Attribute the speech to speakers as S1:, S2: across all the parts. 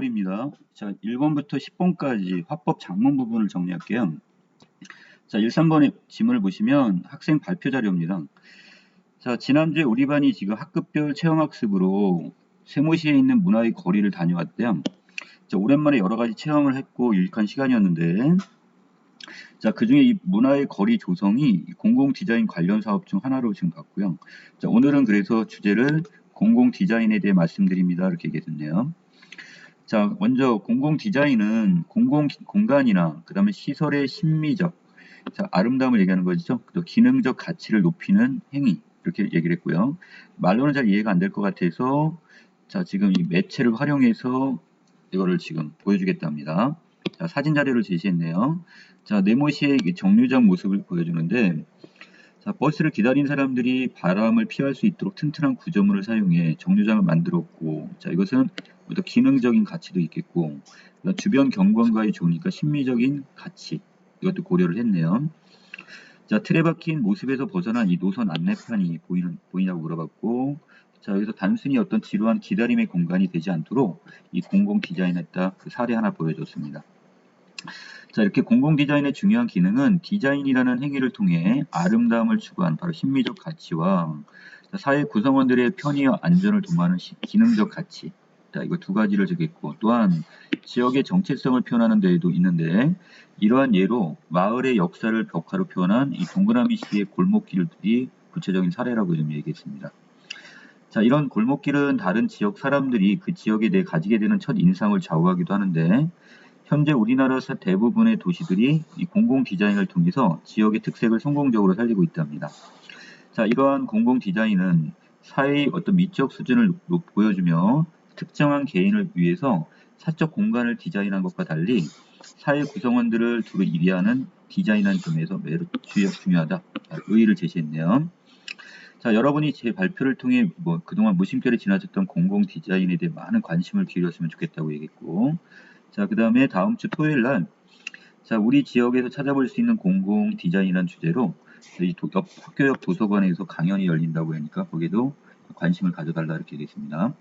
S1: 9월입니다. 자, 1번부터 10번까지 화법 장문 부분을 정리할게요. 자, 1, 3번의 지문을 보시면 학생 발표 자료입니다. 자, 지난주에 우리 반이 지금 학급별 체험학습으로 세모시에 있는 문화의 거리를 다녀왔대요. 자, 오랜만에 여러 가지 체험을 했고 유익한 시간이었는데, 자, 그 중에 이 문화의 거리 조성이 공공 디자인 관련 사업 중 하나로 지금 봤고요. 자, 오늘은 그래서 주제를 공공 디자인에 대해 말씀드립니다. 이렇게 얘기했네요. 자, 먼저 공공 디자인은 공공 공간이나 그 다음에 시설의 심미적, 자, 아름다움을 얘기하는 거죠. 또 기능적 가치를 높이는 행위, 이렇게 얘기를 했고요. 말로는 잘 이해가 안 될 것 같아서 자, 지금 이 매체를 활용해서 이거를 지금 보여주겠답니다. 자, 사진 자료를 제시했네요. 자, 네모시의 정류장 모습을 보여주는데, 자, 버스를 기다린 사람들이 바람을 피할 수 있도록 튼튼한 구조물을 사용해 정류장을 만들었고, 자, 이것은 어떤 기능적인 가치도 있겠고, 주변 경관과의 좋으니까 심미적인 가치, 이것도 고려를 했네요. 자, 틀에 박힌 모습에서 벗어난 이 노선 안내판이 보이냐고 물어봤고, 자, 여기서 단순히 어떤 지루한 기다림의 공간이 되지 않도록 이 공공 디자인했다, 그 사례 하나 보여줬습니다. 자, 이렇게 공공 디자인의 중요한 기능은 디자인이라는 행위를 통해 아름다움을 추구한 바로 심미적 가치와 사회 구성원들의 편의와 안전을 도모하는 기능적 가치, 자, 이거 두 가지를 적겠고, 또한 지역의 정체성을 표현하는 데에도 있는데, 이러한 예로 마을의 역사를 벽화로 표현한 이 동그라미식의 골목길들이 구체적인 사례라고 좀 얘기했습니다. 자, 이런 골목길은 다른 지역 사람들이 그 지역에 대해 가지게 되는 첫 인상을 좌우하기도 하는데, 현재 우리나라 대부분의 도시들이 이 공공 디자인을 통해서 지역의 특색을 성공적으로 살리고 있답니다. 자, 이러한 공공 디자인은 사회의 어떤 미적 수준을 보여주며 특정한 개인을 위해서 사적 공간을 디자인한 것과 달리 사회 구성원들을 두루 이해하는 디자인한 점에서 매우 중요하다. 의의를 제시했네요. 자, 여러분이 제 발표를 통해 그동안 무심결에 지나쳤던 공공 디자인에 대해 많은 관심을 기울였으면 좋겠다고 얘기했고, 자, 그 다음에 다음 주 토요일 날, 자, 우리 지역에서 찾아볼 수 있는 공공 디자인이라는 주제로 학교 옆 도서관에서 강연이 열린다고 하니까 거기에도 관심을 가져달라 이렇게 얘기했습니다.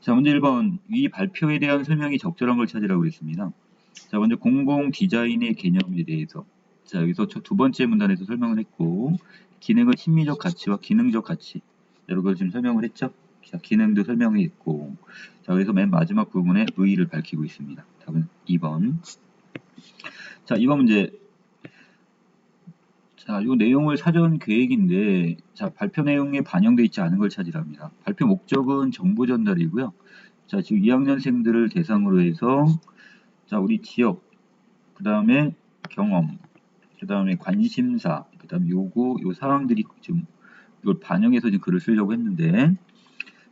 S1: 자, 문제 1번. 이 발표에 대한 설명이 적절한 걸 찾으라고 했습니다. 자, 먼저 공공 디자인의 개념에 대해서. 자, 여기서 두 번째 문단에서 설명을 했고, 기능은 심미적 가치와 기능적 가치. 여러 걸 지금 설명을 했죠? 자, 기능도 설명이 있고, 자, 그래서 맨 마지막 부분에 의의를 밝히고 있습니다. 답은 2번. 자, 2번 문제. 자, 이 내용을 사전 계획인데, 자, 발표 내용에 반영되어 있지 않은 걸 찾으랍니다. 발표 목적은 정보 전달이고요. 자, 지금 2학년생들을 대상으로 해서, 자, 우리 지역, 그 다음에 경험, 그 다음에 관심사, 그 다음에 요구, 요 사항들이 지금 이걸 반영해서 지금 글을 쓰려고 했는데,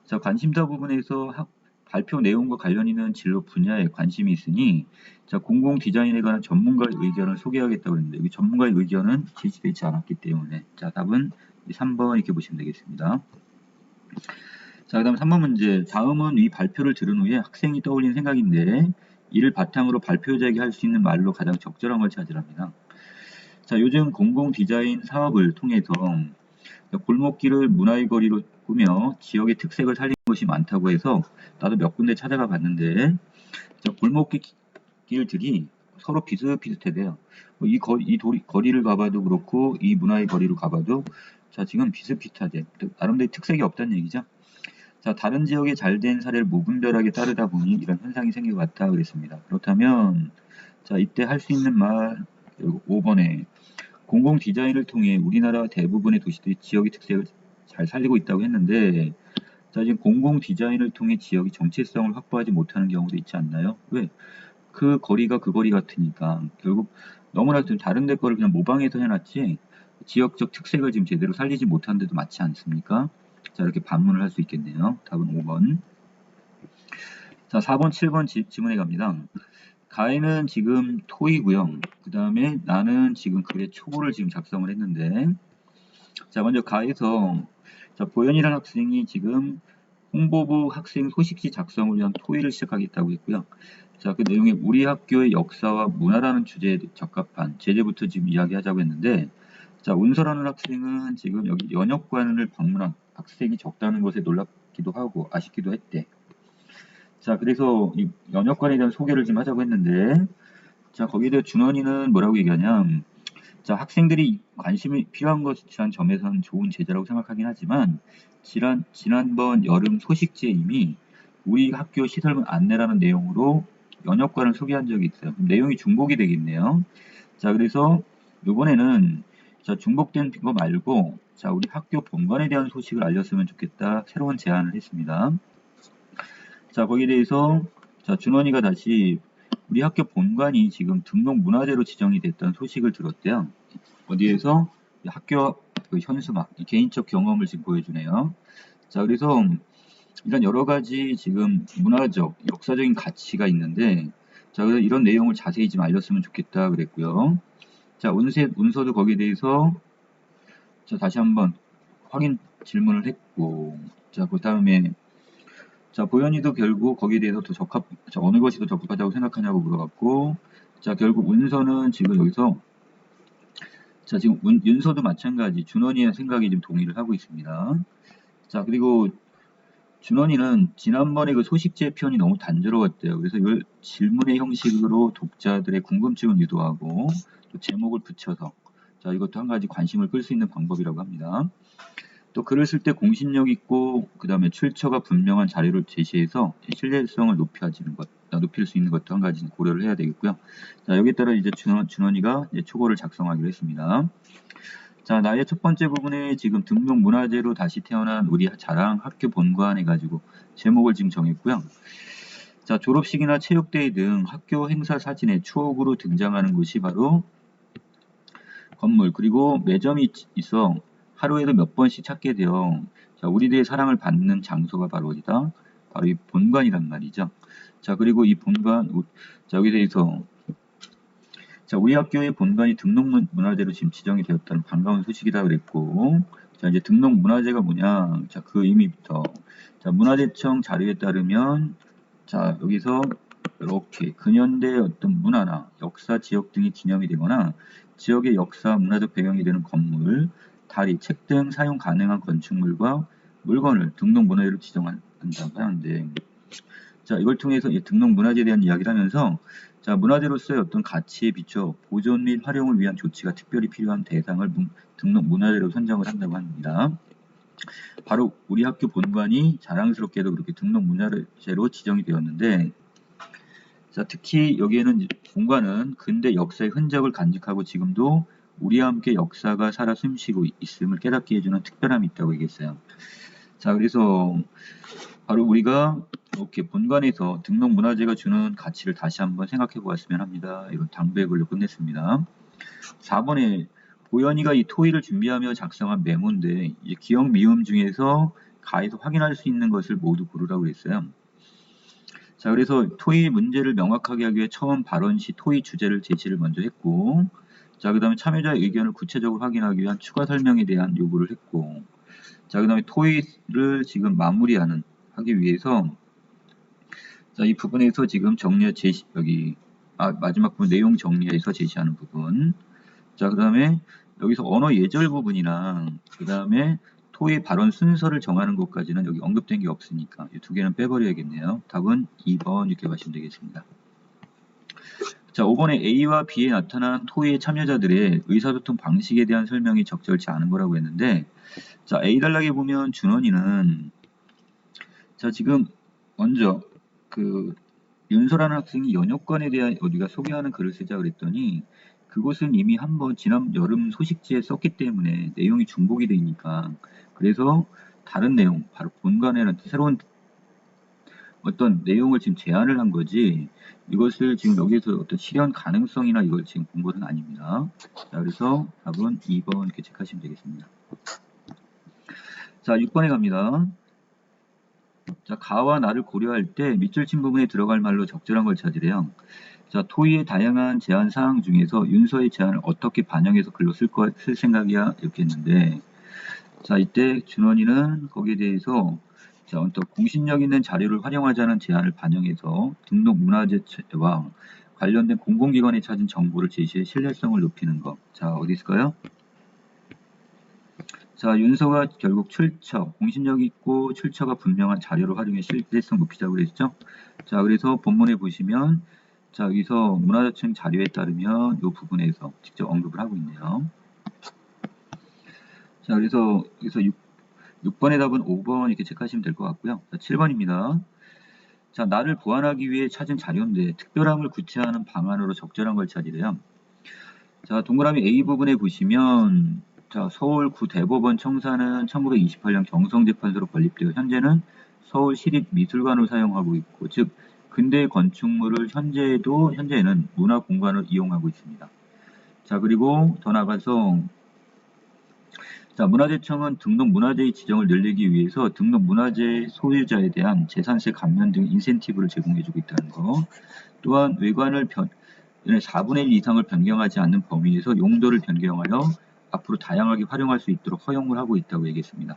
S1: 자, 관심사 부분에서 발표 내용과 관련 있는 진로 분야에 관심이 있으니, 자, 공공 디자인에 관한 전문가의 의견을 소개하겠다고 했는데, 여기 전문가의 의견은 제시되지 않았기 때문에, 자, 답은 3번 이렇게 보시면 되겠습니다. 자, 그 다음 3번 문제. 다음은 이 발표를 들은 후에 학생이 떠올린 생각인데, 이를 바탕으로 발표자에게 할 수 있는 말로 가장 적절한 걸 찾으랍니다. 자, 요즘 공공 디자인 사업을 통해서 골목길을 문화의 거리로 꾸며 지역의 특색을 살린 것이 많다고 해서 나도 몇 군데 찾아가 봤는데, 자, 골목길들이 서로 비슷비슷해요. 이 거리를 가봐도 그렇고 이 문화의 거리로 가봐도 자, 지금 비슷비슷하대. 나름대로 특색이 없다는 얘기죠. 자, 다른 지역의 잘된 사례를 무분별하게 따르다 보니 이런 현상이 생긴 것 같다 그랬습니다. 그렇다면 자, 이때 할 수 있는 말 5번에 공공 디자인을 통해 우리나라 대부분의 도시들이 지역의 특색을 잘 살리고 있다고 했는데, 자, 지금 공공 디자인을 통해 지역의 정체성을 확보하지 못하는 경우도 있지 않나요? 왜? 그 거리가 그 거리 같으니까 결국 너무나 좀 다른 데 거를 그냥 모방해서 해놨지 지역적 특색을 지금 제대로 살리지 못한 데도 많지 않습니까? 자, 이렇게 반문을 할 수 있겠네요. 답은 5번. 자, 4번, 7번 지문에 갑니다. 가에는 지금 토이고요. 그 다음에 나는 지금 글의 초고를 지금 작성을 했는데, 자, 먼저 가에서 자, 보현이라는 학생이 지금 홍보부 학생 소식지 작성을 위한 토의를 시작하겠다고 했고요. 자, 그 내용에 우리 학교의 역사와 문화라는 주제에 적합한 제재부터 지금 이야기하자고 했는데, 자, 운서라는 학생은 지금 여기 연역관을 방문한 학생이 적다는 것에 놀랍기도 하고 아쉽기도 했대. 자, 그래서 이 연역관에 대한 소개를 좀 하자고 했는데, 자, 거기에 대해 준원이는 뭐라고 얘기하냐. 자, 학생들이 관심이 필요한 것이란 점에서는 좋은 제자라고 생각하긴 하지만, 지난번 여름 소식지에 이미 우리 학교 시설 안내라는 내용으로 연역관을 소개한 적이 있어요. 내용이 중복이 되겠네요. 자, 그래서 이번에는 자, 중복된 거 말고, 자, 우리 학교 본관에 대한 소식을 알렸으면 좋겠다. 새로운 제안을 했습니다. 자, 거기에 대해서 자, 준원이가 다시 우리 학교 본관이 지금 등록 문화재로 지정이 됐다는 소식을 들었대요. 어디에서? 학교 그 현수막, 개인적 경험을 지금 보여주네요. 자, 그래서 이런 여러 가지 지금 문화적, 역사적인 가치가 있는데, 자, 그래서 이런 내용을 자세히 좀 알렸으면 좋겠다 그랬고요. 자, 운서도 거기에 대해서 자, 다시 한번 확인 질문을 했고, 자, 그 다음에 자, 보현이도 결국 거기에 대해서 더 어느 것이 더 적합하다고 생각하냐고 물어봤고, 자, 결국 운서는 지금 여기서, 자, 지금 윤서도 마찬가지, 준원이의 생각이 좀 동의를 하고 있습니다. 자, 그리고 준원이는 지난번에 그 소식지의 표현이 너무 단조로웠대요. 그래서 이걸 질문의 형식으로 독자들의 궁금증을 유도하고, 또 제목을 붙여서, 자, 이것도 한 가지 관심을 끌 수 있는 방법이라고 합니다. 또 글을 쓸 때 공신력 있고 그 다음에 출처가 분명한 자료를 제시해서 신뢰성을 높일 수 있는 것도 한 가지 고려를 해야 되겠고요. 자, 여기에 따라 이제 준원이가 이제 초고를 작성하기로 했습니다. 자, 나의 첫 번째 부분에 지금 등록 문화재로 다시 태어난 우리 자랑 학교 본관 해가지고 제목을 지금 정했고요. 자, 졸업식이나 체육대회 등 학교 행사 사진에 추억으로 등장하는 곳이 바로 건물, 그리고 매점이 있어 하루에도 몇 번씩 찾게 되어 자, 우리들의 사랑을 받는 장소가 바로 어디다? 바로 이 본관이란 말이죠. 자, 그리고 이 본관, 자, 여기 대해서 자, 우리 학교의 본관이 등록 문화재로 지금 지정이 되었다는 반가운 소식이다 그랬고, 자, 이제 등록 문화재가 뭐냐? 자, 그 의미부터 자, 문화재청 자료에 따르면 자, 여기서 이렇게 근현대의 어떤 문화나 역사 지역 등이 기념이 되거나 지역의 역사 문화적 배경이 되는 건물, 다리, 책 등 사용 가능한 건축물과 물건을 등록 문화재로 지정한다고 하는데, 자, 이걸 통해서 등록 문화재에 대한 이야기를 하면서 자, 문화재로서의 어떤 가치에 비춰 보존 및 활용을 위한 조치가 특별히 필요한 대상을 등록 문화재로 선정을 한다고 합니다. 바로 우리 학교 본관이 자랑스럽게도 그렇게 등록 문화재로 지정이 되었는데, 자, 특히 여기에는 본관은 근대 역사의 흔적을 간직하고 지금도 우리와 함께 역사가 살아 숨쉬고 있음을 깨닫게 해주는 특별함이 있다고 얘기했어요. 자, 그래서 바로 우리가 이렇게 본관에서 등록 문화재가 주는 가치를 다시 한번 생각해 보았으면 합니다. 이런 당부의 글로 끝냈습니다. 4번에 보현이가 이 토의를 준비하며 작성한 메모인데 이제 기억 미음 중에서 가에서 확인할 수 있는 것을 모두 고르라고 했어요. 자, 그래서 토의 문제를 명확하게 하기 위해 처음 발언 시 토의 주제를 제시를 먼저 했고, 자, 그 다음에 참여자의 의견을 구체적으로 확인하기 위한 추가 설명에 대한 요구를 했고, 자, 그 다음에 토의를 지금 하기 위해서 자, 이 부분에서 지금 여기 마지막 부분 내용 정리해서 제시하는 부분. 자, 그 다음에 여기서 언어 예절 부분이랑 그 다음에 토의 발언 순서를 정하는 것까지는 여기 언급된 게 없으니까 이 두 개는 빼버려야겠네요. 답은 2번 이렇게 가시면 되겠습니다. 자, 5번에 A와 B에 나타난 토의 참여자들의 의사소통 방식에 대한 설명이 적절치 않은 거라고 했는데, 자, A 단락에 보면 준원이는 자, 지금 먼저 그 윤서라는 학생이 연역관에 대한 우리가 소개하는 글을 쓰자 그랬더니 그것은 이미 한번 지난 여름 소식지에 썼기 때문에 내용이 중복이 되니까 그래서 다른 내용, 바로 본관에는 새로운 어떤 내용을 지금 제안을 한 거지 이것을 지금 여기서 어떤 실현 가능성이나 이걸 지금 본 것은 아닙니다. 자, 그래서 답은 2번 이렇게 체크하시면 되겠습니다. 자, 6번에 갑니다. 자, 가와 나를 고려할 때 밑줄 친 부분에 들어갈 말로 적절한 걸 찾으래요. 자, 토의의 다양한 제안 사항 중에서 윤서의 제안을 어떻게 반영해서 글로 쓸 생각이야? 이렇게 했는데, 자, 이때 준원이는 거기에 대해서 자, 어떤 공신력 있는 자료를 활용하자는 제안을 반영해서 등록 문화재와 관련된 공공기관이 찾은 정보를 제시해 신뢰성을 높이는 것. 자, 어디 있을까요? 자, 윤서가 결국 출처, 공신력 있고 출처가 분명한 자료를 활용해 신뢰성 높이자고 그랬죠. 자, 그래서 본문에 보시면 자, 여기서 문화자청 자료에 따르면 이 부분에서 직접 언급을 하고 있네요. 자, 그래서 여기서 6번의 답은 5번 이렇게 체크하시면 될 것 같고요. 자, 7번입니다. 자, 나를 보완하기 위해 찾은 자료인데 특별함을 구체화하는 방안으로 적절한 걸 찾으래요. 자, 동그라미 A 부분에 보시면 자, 서울구 대법원 청사는 1928년 경성재판소로 건립되어 현재는 서울시립미술관을 사용하고 있고, 즉 근대 건축물을 현재에는 문화공간을 이용하고 있습니다. 자, 그리고 더 나가서 자, 문화재청은 등록 문화재의 지정을 늘리기 위해서 등록 문화재 소유자에 대한 재산세 감면 등 인센티브를 제공해주고 있다는 거. 또한 외관을 4분의 1 이상을 변경하지 않는 범위에서 용도를 변경하여 앞으로 다양하게 활용할 수 있도록 허용을 하고 있다고 얘기했습니다.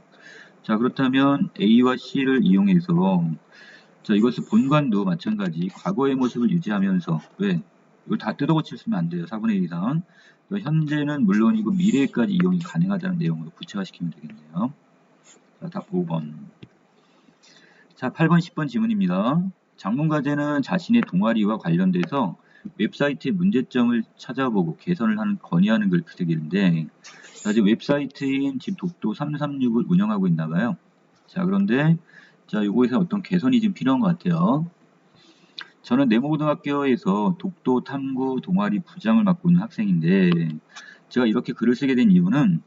S1: 자, 그렇다면 A와 C를 이용해서 자, 이것을 본관도 마찬가지 과거의 모습을 유지하면서 왜? 이걸 다 뜯어고칠 수는 안 돼요. 4분의 1 이상. 현재는 물론이고 미래까지 이용이 가능하다는 내용으로 구체화시키면 되겠네요. 자, 답 5번. 자, 8번, 10번 지문입니다. 장문과제는 자신의 동아리와 관련돼서 웹사이트의 문제점을 찾아보고 개선을 건의하는 걸 부탁이는데, 자, 지금 웹사이트인 지금 독도 336을 운영하고 있나 봐요. 자, 그런데 자, 요거에서 어떤 개선이 좀 필요한 것 같아요. 저는 네모고등학교에서 독도 탐구 동아리 부장을 맡고 있는 학생인데, 제가 이렇게 글을 쓰게 된 이유는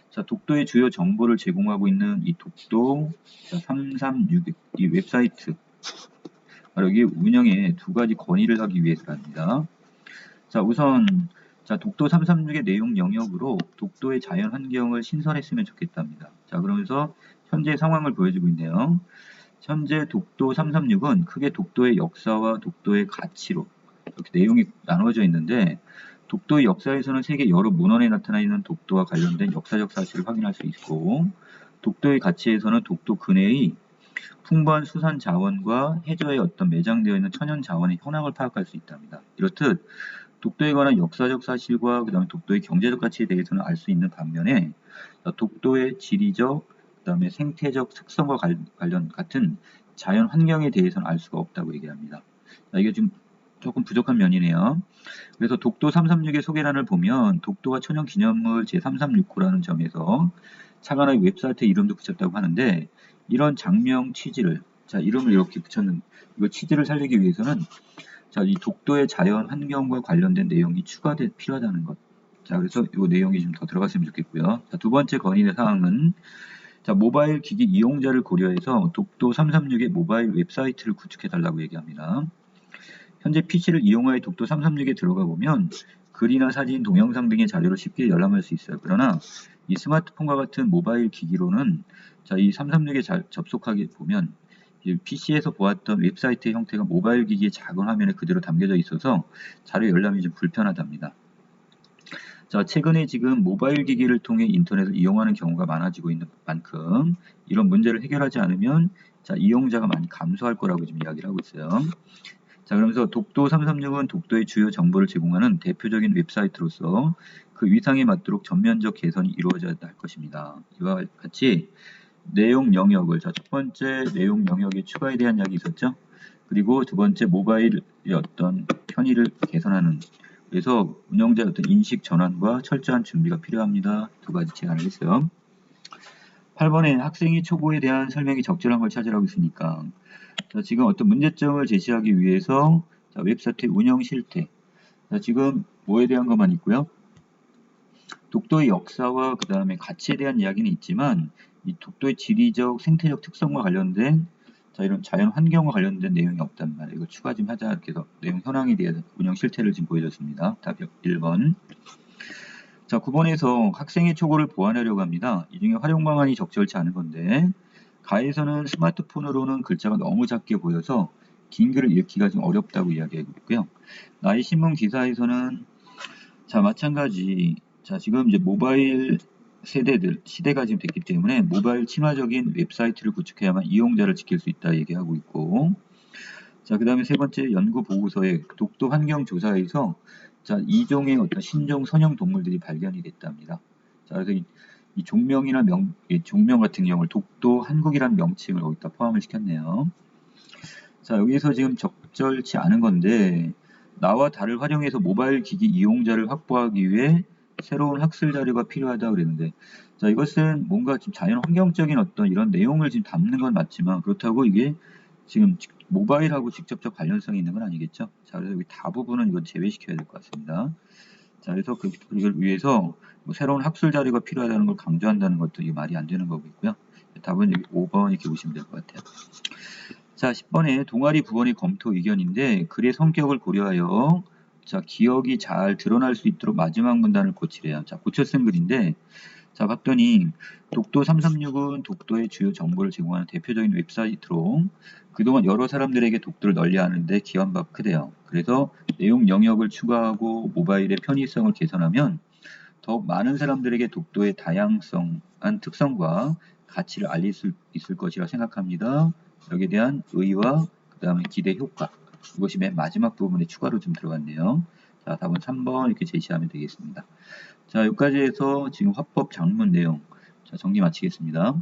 S1: 자, 독도의 주요 정보를 제공하고 있는 이 독도 336 이 웹사이트 바로 여기 운영에 두 가지 건의를 하기 위해서랍니다. 자, 우선 자, 독도 336의 내용 영역으로 독도의 자연 환경을 신설했으면 좋겠답니다. 자, 그러면서 현재 상황을 보여주고 있네요. 현재 독도 336은 크게 독도의 역사와 독도의 가치로 이렇게 내용이 나눠져 있는데, 독도의 역사에서는 세계 여러 문헌에 나타나 있는 독도와 관련된 역사적 사실을 확인할 수 있고, 독도의 가치에서는 독도 근해의 풍부한 수산 자원과 해저에 어떤 매장되어 있는 천연 자원의 현황을 파악할 수 있답니다. 이렇듯 독도에 관한 역사적 사실과 그다음에 독도의 경제적 가치에 대해서는 알 수 있는 반면에 독도의 지리적 그다음에 생태적 특성과 관련 같은 자연 환경에 대해서는 알 수가 없다고 얘기합니다. 이게 좀 조금 부족한 면이네요. 그래서 독도 336의 소개란을 보면 독도가 천연기념물 제336호라는 점에서 차관의 웹사이트 이름도 붙였다고 하는데, 이런 장명 취지를 자 이름을 이렇게 붙였는 이거 취지를 살리기 위해서는 자, 이 독도의 자연 환경과 관련된 내용이 필요하다는 것. 자, 그래서 이 내용이 좀 더 들어갔으면 좋겠고요. 자, 두 번째 건의의 사항은 자, 모바일 기기 이용자를 고려해서 독도 336의 모바일 웹사이트를 구축해 달라고 얘기합니다. 현재 PC를 이용하여 독도 336에 들어가 보면 글이나 사진, 동영상 등의 자료를 쉽게 열람할 수 있어요. 그러나 이 스마트폰과 같은 모바일 기기로는 자, 이 336에 접속하게 보면 PC에서 보았던 웹사이트의 형태가 모바일 기기의 작은 화면에 그대로 담겨져 있어서 자료 열람이 좀 불편하답니다. 자, 최근에 지금 모바일 기기를 통해 인터넷을 이용하는 경우가 많아지고 있는 만큼 이런 문제를 해결하지 않으면 자, 이용자가 많이 감소할 거라고 지금 이야기를 하고 있어요. 자, 그러면서 독도 336은 독도의 주요 정보를 제공하는 대표적인 웹사이트로서 그 위상에 맞도록 전면적 개선이 이루어져야 할 것입니다. 이와 같이 내용 영역을 자, 첫 번째 내용 영역의 추가에 대한 이야기 있었죠. 그리고 두 번째 모바일의 어떤 편의를 개선하는, 그래서 운영자의 어떤 인식 전환과 철저한 준비가 필요합니다. 두 가지 제안을 했어요. 8번에 학생이 초보에 대한 설명이 적절한 걸 찾으라고 했으니까 자, 지금 어떤 문제점을 제시하기 위해서 자, 웹사이트 운영 실태 자, 지금 뭐에 대한 것만 있고요. 독도의 역사와 그 다음에 가치에 대한 이야기는 있지만 이 독도의 지리적 생태적 특성과 관련된 자, 이런 자연 환경과 관련된 내용이 없단 말이에요. 이거 추가 좀 하자 이렇게 해서 내용 현황에 대해서 운영 실태를 지금 보여줬습니다. 답 1번. 자, 9번에서 학생의 초고를 보완하려고 합니다. 이 중에 활용 방안이 적절치 않은 건데 가에서는 스마트폰으로는 글자가 너무 작게 보여서 긴 글을 읽기가 좀 어렵다고 이야기하고 있고요. 나의 신문 기사에서는 자, 마찬가지 자, 지금 이제 모바일 시대가 지금 됐기 때문에 모바일 친화적인 웹사이트를 구축해야만 이용자를 지킬 수 있다 얘기하고 있고, 자, 그 다음에 세 번째 연구 보고서에 독도 환경 조사에서 자, 2종의 어떤 신종 선형 동물들이 발견이 됐답니다. 자, 그래서 이 종명이나 종명 같은 경우를 독도 한국이라는 명칭을 여기다 포함을 시켰네요. 자, 여기서 지금 적절치 않은 건데 나와 달을 활용해서 모바일 기기 이용자를 확보하기 위해 새로운 학술 자료가 필요하다고 그랬는데, 자, 이것은 뭔가 좀 자연 환경적인 어떤 이런 내용을 지금 담는 건 맞지만 그렇다고 이게 지금 모바일하고 직접적 관련성이 있는 건 아니겠죠. 자, 그래서 여기 다 부분은 이건 제외시켜야 될 것 같습니다. 자, 그래서 그걸 위해서 뭐 새로운 학술 자료가 필요하다는 걸 강조한다는 것도 이게 말이 안 되는 거고요. 답은 여기 5번 이렇게 보시면 될 것 같아요. 자, 10번에 동아리 부원의 검토 의견인데 글의 성격을 고려하여 자, 기억이 잘 드러날 수 있도록 마지막 문단을 고치래요. 자, 고쳐 쓴 글인데 자, 봤더니 독도 336은 독도의 주요 정보를 제공하는 대표적인 웹사이트로 그동안 여러 사람들에게 독도를 널리 아는데 기여한 바가 크대요. 그래서 내용 영역을 추가하고 모바일의 편의성을 개선하면 더욱 많은 사람들에게 독도의 다양성한 특성과 가치를 알릴 수 있을 것이라 생각합니다. 여기에 대한 의의와 그 다음에 기대 효과, 이것이 맨 마지막 부분에 추가로 좀 들어갔네요. 자, 답은 3번 이렇게 제시하면 되겠습니다. 자, 여기까지 해서 지금 화법 장문 내용 자, 정리 마치겠습니다.